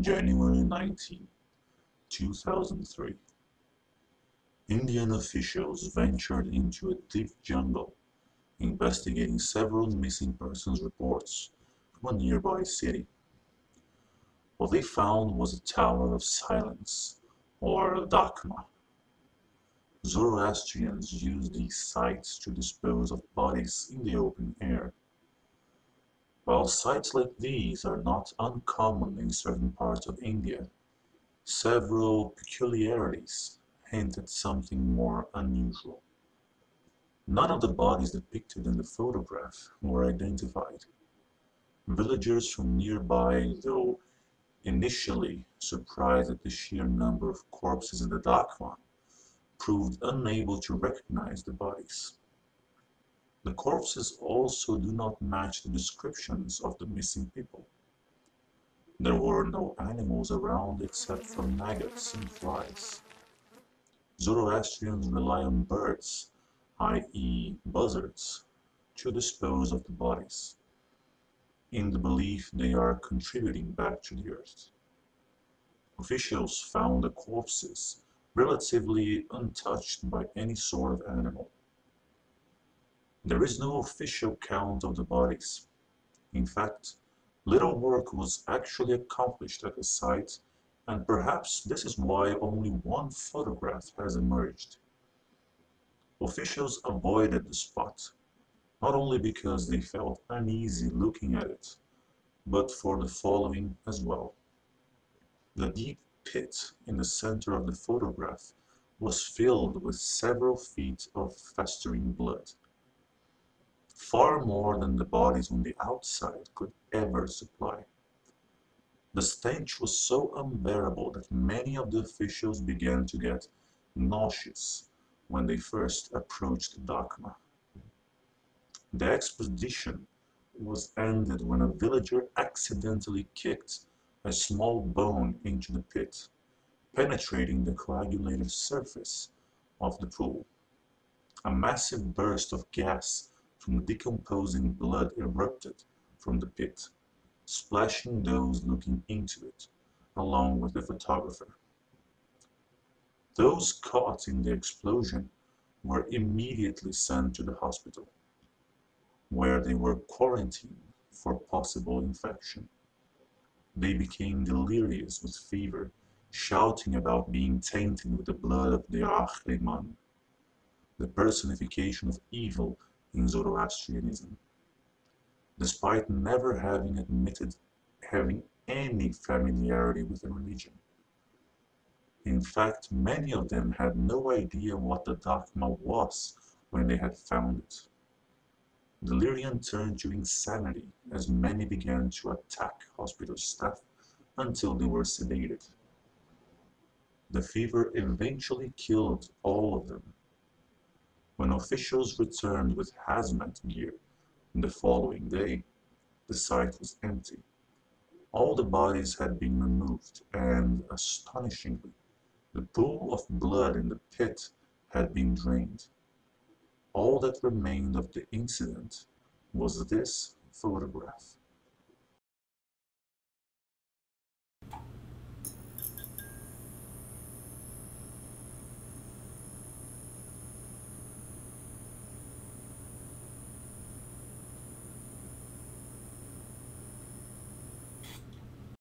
January 19, 2003. Indian officials ventured into a deep jungle, investigating several missing persons reports from a nearby city. What they found was a tower of silence, or Dakma. Zoroastrians used these sites to dispose of bodies in the open air. While sites like these are not uncommon in certain parts of India, several peculiarities hint at something more unusual. None of the bodies depicted in the photograph were identified. Villagers from nearby, though initially surprised at the sheer number of corpses in the Dakwa, proved unable to recognize the bodies. The corpses also do not match the descriptions of the missing people. There were no animals around except for maggots and flies. Zoroastrians rely on birds, i.e. buzzards, to dispose of the bodies, in the belief they are contributing back to the earth. Officials found the corpses relatively untouched by any sort of animal. There is no official count of the bodies. In fact, little work was actually accomplished at the site, and perhaps this is why only one photograph has emerged. Officials avoided the spot, not only because they felt uneasy looking at it, but for the following as well. The deep pit in the center of the photograph was filled with several feet of festering blood, far more than the bodies on the outside could ever supply. The stench was so unbearable that many of the officials began to get nauseous when they first approached Dakma. The expedition was ended when a villager accidentally kicked a small bone into the pit, penetrating the coagulated surface of the pool. A massive burst of gas from decomposing blood erupted from the pit, splashing those looking into it, along with the photographer. Those caught in the explosion were immediately sent to the hospital, where they were quarantined for possible infection. They became delirious with fever, shouting about being tainted with the blood of the Ahriman, the personification of evil in Zoroastrianism, despite never having admitted having any familiarity with the religion. In fact, many of them had no idea what the Dharma was when they had found it. Delirium turned to insanity as many began to attack hospital staff until they were sedated. The fever eventually killed all of them. When officials returned with hazmat gear the following day, the site was empty. All the bodies had been removed, and astonishingly, the pool of blood in the pit had been drained. All that remained of the incident was this photograph.